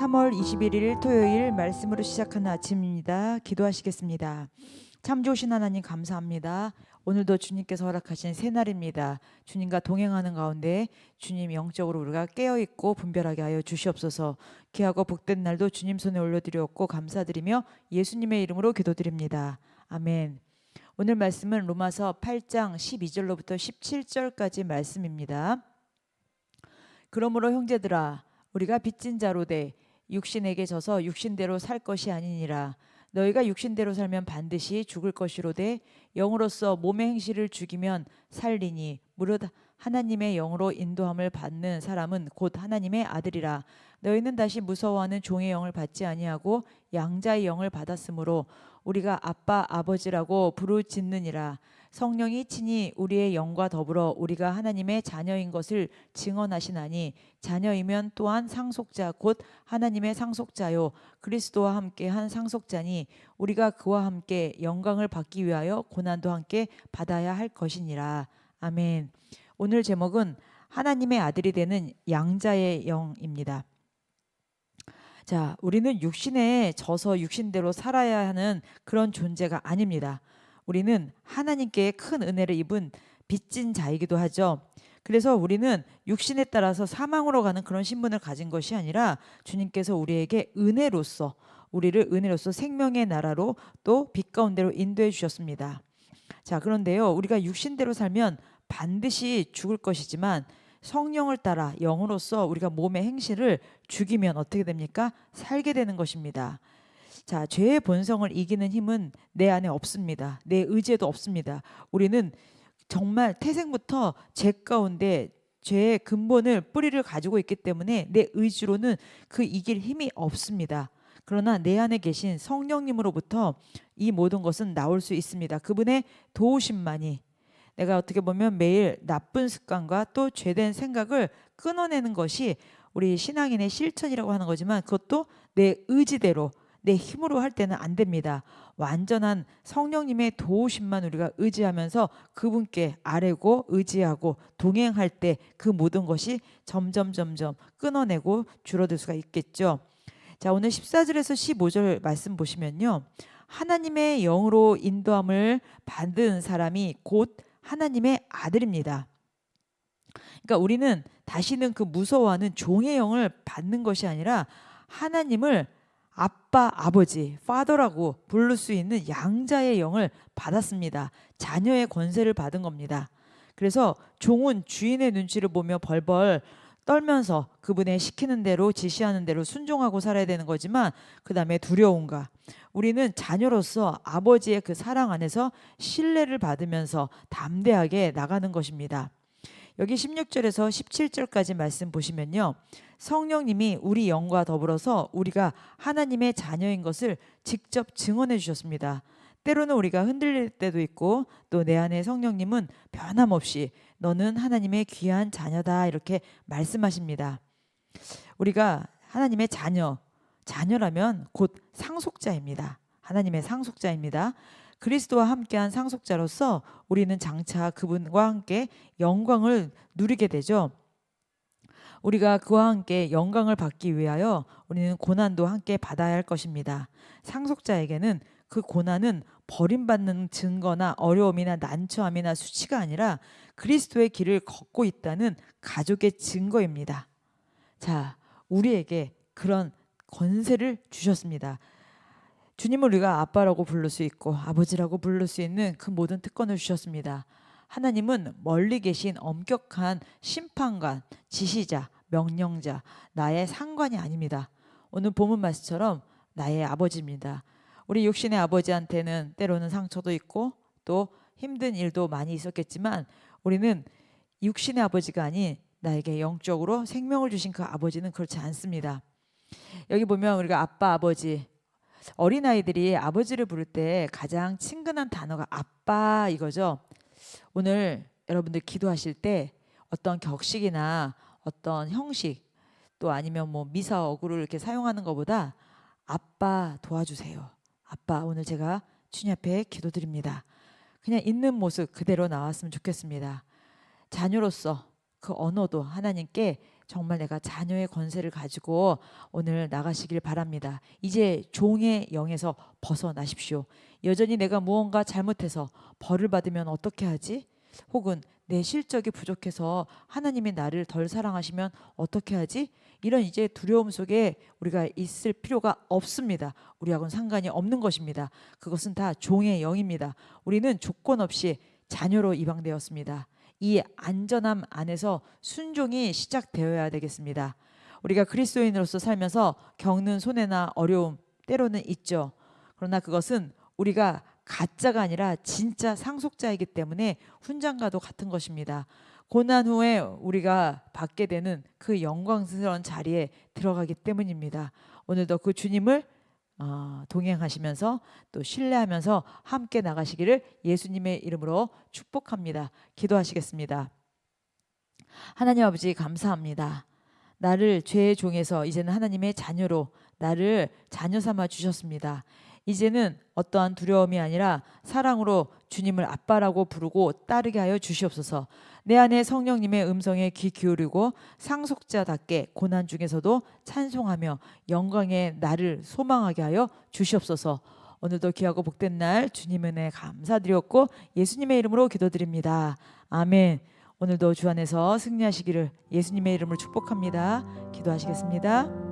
3월 21일 토요일 말씀으로 시작하는 아침입니다. 기도하시겠습니다. 참 좋으신 하나님 감사합니다. 오늘도 주님께서 허락하신 새 날입니다. 주님과 동행하는 가운데 주님 영적으로 우리가 깨어있고 분별하게 하여 주시옵소서. 귀하고 복된 날도 주님 손에 올려드렸고 감사드리며 예수님의 이름으로 기도드립니다. 아멘. 오늘 말씀은 로마서 8장 12절로부터 17절까지 말씀입니다. 그러므로 형제들아 우리가 빚진 자로 돼 육신에게 져서 육신대로 살 것이 아니니라. 너희가 육신대로 살면 반드시 죽을 것이로되 영으로서 몸의 행실을 죽이면 살리니 무릇 하나님의 영으로 인도함을 받는 사람은 곧 하나님의 아들이라. 너희는 다시 무서워하는 종의 영을 받지 아니하고 양자의 영을 받았으므로 우리가 아빠 아버지라고 부르짖느니라. 성령이 친히 우리의 영과 더불어 우리가 하나님의 자녀인 것을 증언하시나니 자녀이면 또한 상속자 곧 하나님의 상속자요 그리스도와 함께 한 상속자니 우리가 그와 함께 영광을 받기 위하여 고난도 함께 받아야 할 것이니라. 아멘. 오늘 제목은 하나님의 아들이 되는 양자의 영입니다. 자, 우리는 육신에 져서 육신대로 살아야 하는 그런 존재가 아닙니다. 우리는 하나님께 큰 은혜를 입은 빚진 자이기도 하죠. 그래서 우리는 육신에 따라서 사망으로 가는 그런 신분을 가진 것이 아니라 주님께서 우리에게 우리를 은혜로서 생명의 나라로 또 빛 가운데로 인도해 주셨습니다. 자, 그런데요, 우리가 육신대로 살면 반드시 죽을 것이지만 성령을 따라 영으로서 우리가 몸의 행실을 죽이면 어떻게 됩니까? 살게 되는 것입니다. 자, 죄의 본성을 이기는 힘은 내 안에 없습니다. 내 의지에도 없습니다. 우리는 정말 태생부터 죄 가운데 죄의 근본을 뿌리를 가지고 있기 때문에 내 의지로는 그 이길 힘이 없습니다. 그러나 내 안에 계신 성령님으로부터 이 모든 것은 나올 수 있습니다. 그분의 도우심만이 내가 어떻게 보면 매일 나쁜 습관과 또 죄된 생각을 끊어내는 것이 우리 신앙인의 실천이라고 하는 거지만 그것도 내 의지대로 내 힘으로 할 때는 안 됩니다. 완전한 성령님의 도우심만 우리가 의지하면서 그분께 아뢰고 의지하고 동행할 때 그 모든 것이 점점 끊어내고 줄어들 수가 있겠죠. 자, 오늘 14절에서 15절 말씀 보시면요. 하나님의 영으로 인도함을 받은 사람이 곧 하나님의 아들입니다. 그러니까 우리는 다시는 그 무서워하는 종의 영을 받는 것이 아니라 하나님을 아빠, 아버지, 파더라고 부를 수 있는 양자의 영을 받았습니다. 자녀의 권세를 받은 겁니다. 그래서 종은 주인의 눈치를 보며 벌벌 떨면서 그분의 시키는 대로 지시하는 대로 순종하고 살아야 되는 거지만 그 다음에 두려움과 우리는 자녀로서 아버지의 그 사랑 안에서 신뢰를 받으면서 담대하게 나가는 것입니다. 여기 16절에서 17절까지 말씀 보시면요. 성령님이 우리 영과 더불어서 우리가 하나님의 자녀인 것을 직접 증언해 주셨습니다. 때로는 우리가 흔들릴 때도 있고 또 내 안에 성령님은 변함없이 너는 하나님의 귀한 자녀다 이렇게 말씀하십니다. 우리가 하나님의 자녀라면 곧 상속자입니다. 하나님의 상속자입니다. 그리스도와 함께한 상속자로서 우리는 장차 그분과 함께 영광을 누리게 되죠. 우리가 그와 함께 영광을 받기 위하여 우리는 고난도 함께 받아야 할 것입니다. 상속자에게는 그 고난은 버림받는 증거나 어려움이나 난처함이나 수치가 아니라 그리스도의 길을 걷고 있다는 가족의 증거입니다. 자, 우리에게 그런 권세를 주셨습니다. 주님을 우리가 아빠라고 부를 수 있고 아버지라고 부를 수 있는 그 모든 특권을 주셨습니다. 하나님은 멀리 계신 엄격한 심판관, 지시자, 명령자, 나의 상관이 아닙니다. 오늘 본문 말씀처럼 나의 아버지입니다. 우리 육신의 아버지한테는 때로는 상처도 있고 또 힘든 일도 많이 있었겠지만 우리는 육신의 아버지가 아닌 나에게 영적으로 생명을 주신 그 아버지는 그렇지 않습니다. 여기 보면 우리가 아빠, 아버지, 어린아이들이 아버지를 부를 때 가장 친근한 단어가 아빠 이거죠. 오늘 여러분들 기도하실 때 어떤 격식이나 어떤 형식 또 아니면 뭐 미사 어구를 이렇게 사용하는 것보다 아빠 도와주세요. 아빠 오늘 제가 주님 앞에 기도드립니다. 그냥 있는 모습 그대로 나왔으면 좋겠습니다. 자녀로서 그 언어도 하나님께 정말 내가 자녀의 권세를 가지고 오늘 나가시길 바랍니다. 이제 종의 영에서 벗어나십시오. 여전히 내가 무언가 잘못해서 벌을 받으면 어떻게 하지? 혹은 내 실적이 부족해서 하나님이 나를 덜 사랑하시면 어떻게 하지? 이런 이제 두려움 속에 우리가 있을 필요가 없습니다. 우리하고는 상관이 없는 것입니다. 그것은 다 종의 영입니다. 우리는 조건 없이 자녀로 입양되었습니다. 이 안전함 안에서 순종이 시작되어야 되겠습니다. 우리가 그리스도인으로서 살면서 겪는 손해나 어려움 때로는 있죠. 그러나 그것은 우리가 가짜가 아니라 진짜 상속자이기 때문에 훈장과도 같은 것입니다. 고난 후에 우리가 받게 되는 그 영광스러운 자리에 들어가기 때문입니다. 오늘도 그 주님을 동행하시면서 또 신뢰하면서 함께 나가시기를 예수님의 이름으로 축복합니다. 기도하시겠습니다. 하나님 아버지 감사합니다. 나를 죄의 종에서 이제는 하나님의 자녀로 나를 자녀 삼아 주셨습니다. 이제는 어떠한 두려움이 아니라 사랑으로 주님을 아빠라고 부르고 따르게 하여 주시옵소서. 내 안에 성령님의 음성에 귀 기울이고 상속자답게 고난 중에서도 찬송하며 영광의 나를 소망하게 하여 주시옵소서. 오늘도 귀하고 복된 날 주님 은혜 감사드렸고 예수님의 이름으로 기도드립니다. 아멘. 오늘도 주 안에서 승리하시기를 예수님의 이름으로 축복합니다. 기도하시겠습니다.